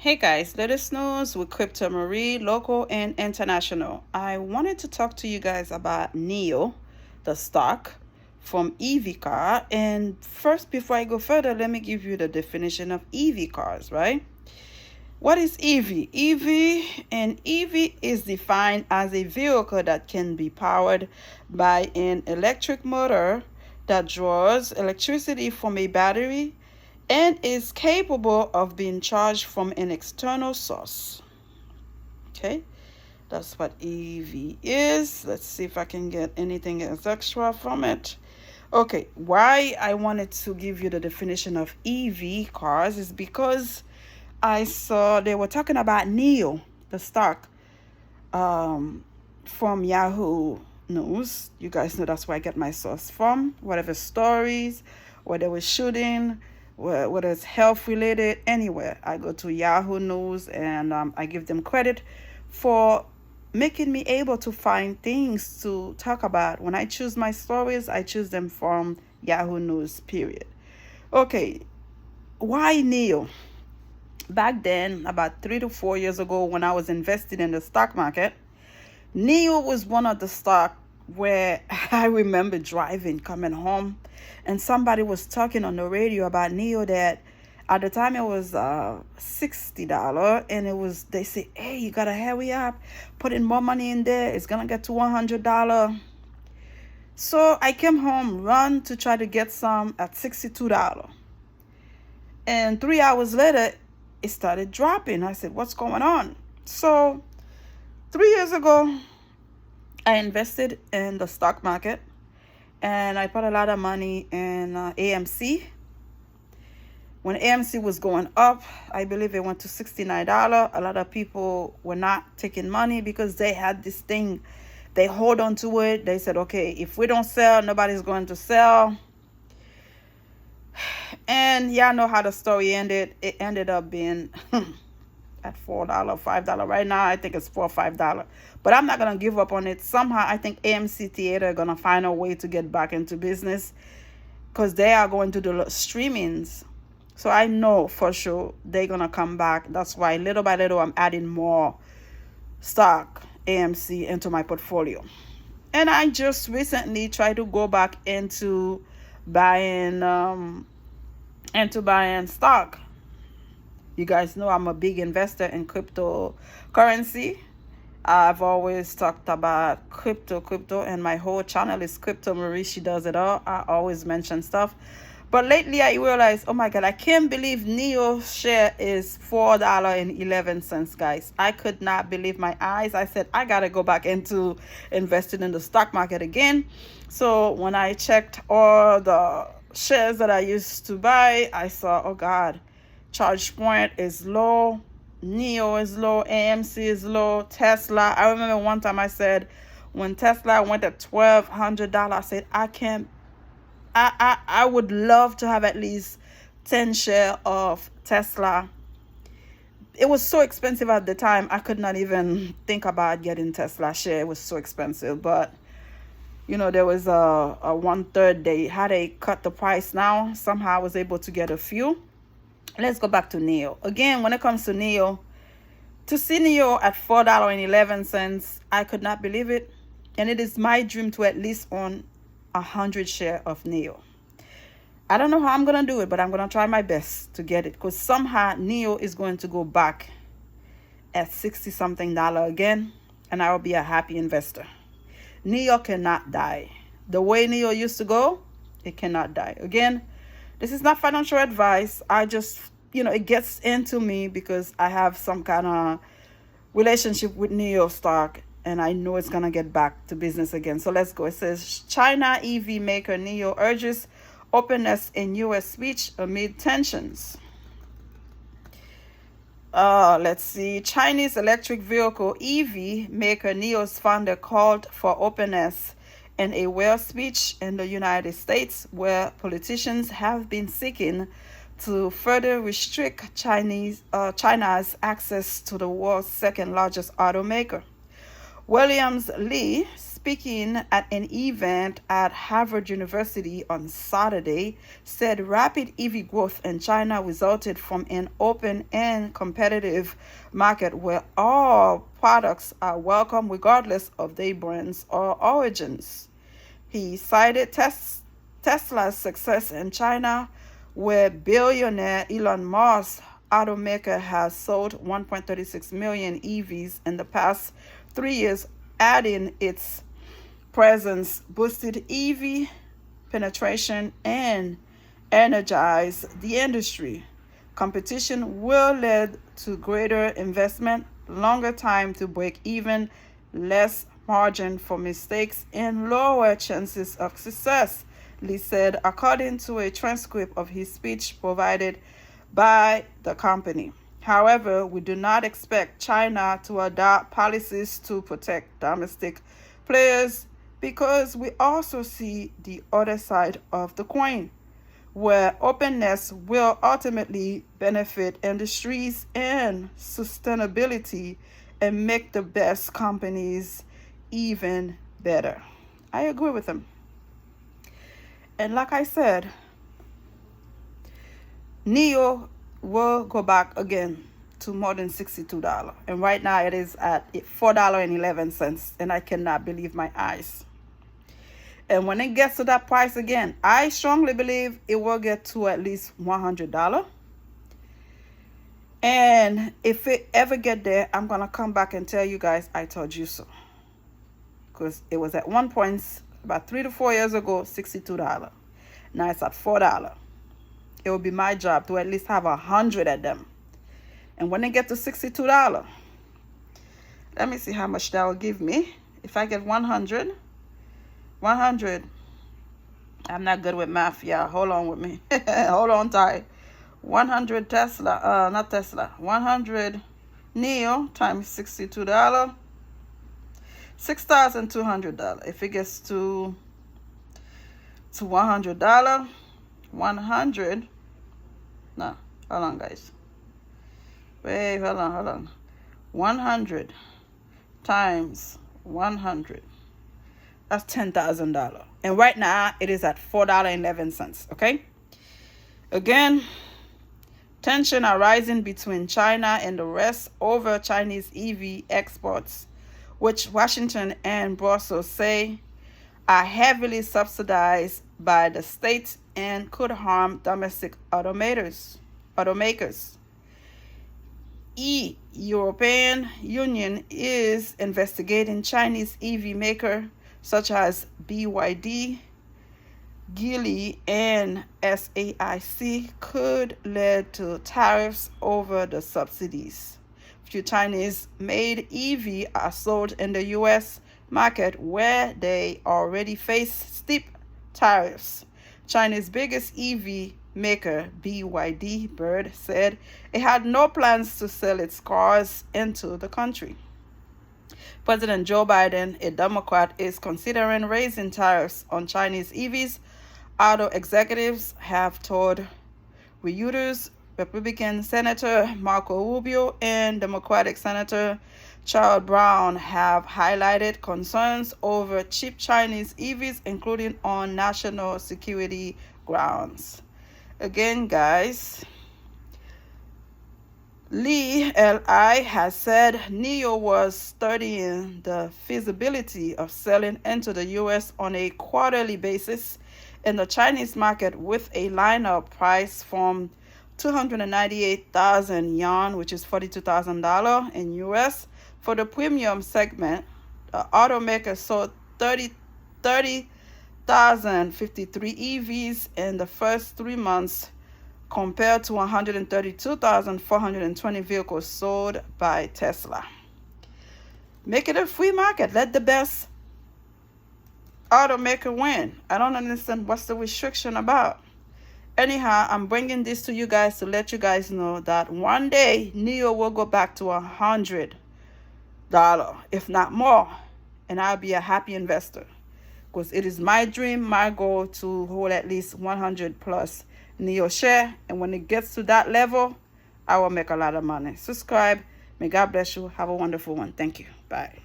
Hey guys, latest news with Crypto Marie, local and international. I wanted to talk to you guys about NEO, the stock from EV car. And first, before I go further, let me give you the definition of EV cars, right? What is EV? EV is defined as a vehicle that can be powered by an electric motor that draws electricity from a battery and is capable of being charged from an external source. Okay, that's what EV is. Let's see if I can get anything else extra from it. Okay, why I wanted to give you the definition of EV cars is because I saw they were talking about NEO, the stock, from Yahoo News. You guys know that's where I get my source from. Whatever stories, where they were shooting, whether it's health related, anywhere, I go to Yahoo News and I give them credit for making me able to find things to talk about. When I choose my stories, I choose them from Yahoo News, period. Okay, why NEO? Back then, about 3 to 4 years ago, when I was invested in the stock market, NEO was one of the stock where I remember driving, coming home, and somebody was talking on the radio about NEO that at the time it was $60, and they say, hey, you gotta hurry up, put in more money in there, it's gonna get to $100. So I came home, run to try to get some at $62. And 3 hours later, it started dropping. I said, what's going on? So 3 years ago, I invested in the stock market and I put a lot of money in AMC. When AMC was going up, I believe it went to $69. A lot of people were not taking money because they had this thing. They hold on to it. They said, okay, if we don't sell, nobody's going to sell. And y'all know how the story ended. It ended up being at $4, $5. Right now, I think it's $4 or $5. But I'm not gonna give up on it. Somehow, I think AMC Theater are gonna find a way to get back into business because they are going to do streamings. So I know for sure they're gonna come back. That's why little by little I'm adding more stock AMC into my portfolio. And I just recently tried to go back into buying stock. You guys know I'm a big investor in cryptocurrency. I've always talked about crypto, and my whole channel is Crypto Marie. She does it all. I always mention stuff. But lately I realized, oh my God, I can't believe NEO share is $4.11, guys. I could not believe my eyes. I said, I got to go back into investing in the stock market again. So when I checked all the shares that I used to buy, I saw, oh God, ChargePoint is low, NEO is low, AMC is low, Tesla. I remember one time I said, when Tesla went at $1,200, I said, I would love to have at least 10 shares of Tesla. It was so expensive at the time, I could not even think about getting Tesla share. It was so expensive. But there was a 1/3. They had cut the price now. Somehow I was able to get a few. Let's go back to NEO. Again, when it comes to NEO, to see NEO at $4.11, I could not believe it. And it is my dream to at least own 100 shares of NEO. I don't know how I'm going to do it, but I'm going to try my best to get it. Because somehow NEO is going to go back at $60-something again. And I will be a happy investor. NEO cannot die. The way NEO used to go, it cannot die. Again, this is not financial advice. I just, it gets into me because I have some kind of relationship with NEO stock and I know it's going to get back to business again. So let's go. It says, China EV maker NEO urges openness in U.S. speech amid tensions. Let's see. Chinese electric vehicle EV maker NEO's founder called for openness in a rare speech in the United States, where politicians have been seeking to further restrict China's access to the world's second largest automaker. Williams Lee, speaking at an event at Harvard University on Saturday, said rapid EV growth in China resulted from an open and competitive market where all products are welcome regardless of their brands or origins. He cited Tesla's success in China, where billionaire Elon Musk automaker has sold 1.36 million EVs in the past 3 years, adding its presence boosted EV penetration and energized the industry. Competition will lead to greater investment, longer time to break even, less margin for mistakes, and lower chances of success, Lee said, according to a transcript of his speech provided by the company. However, we do not expect China to adopt policies to protect domestic players because we also see the other side of the coin, where openness will ultimately benefit industries and sustainability and make the best companies even better. I agree with him. And like I said, NIO will go back again to more than $62. And right now it is at $4.11. And I cannot believe my eyes. And when it gets to that price again, I strongly believe it will get to at least $100. And if it ever get there, I'm going to come back and tell you guys I told you so. Because it was at one point about 3 to 4 years ago, $62. Now it's at $4. It will be my job to at least have 100 of them. And when they get to $62, let me see how much that will give me. If I get 100, I'm not good with math, y'all. Hold on with me. Hold on tight. 100 Tesla, not Tesla, 100 NIO times $62, $6,200. If it gets to $100, 100, no, hold on guys. Wait, hold on. 100 times 100. That's $10,000. And right now it is at $4.11, okay? Again, tension are rising between China and the rest over Chinese EV exports, which Washington and Brussels say are heavily subsidized by the state and could harm domestic automakers. European Union is investigating Chinese EV maker such as BYD, Geely, and SAIC could lead to tariffs over the subsidies. Few Chinese-made EV are sold in the U.S. market where they already face steep tariffs. China's biggest EV maker, BYD Bird, said it had no plans to sell its cars into the country. President Joe Biden, a Democrat, is considering raising tariffs on Chinese EVs. Auto executives have told Reuters Republican Senator Marco Rubio and Democratic Senator Charles Brown have highlighted concerns over cheap Chinese EVs, including on national security grounds. Again, guys, Lee Li has said NIO was studying the feasibility of selling into the U.S. on a quarterly basis in the Chinese market with a lineup price from 298,000 yuan, which is $42,000 in U.S. For the premium segment, the automaker sold 30,053 EVs in the first 3 months, compared to 132,420 vehicles sold by Tesla. Make it a free market. Let the best automaker win. I don't understand what's the restriction about. Anyhow, I'm bringing this to you guys to let you guys know that one day NIO will go back to $100, if not more, and I'll be a happy investor, because it is my dream, my goal to hold at least 100 plus NIO share, and when it gets to that level, I will make a lot of money. Subscribe. May God bless you. Have a wonderful one. Thank you. Bye.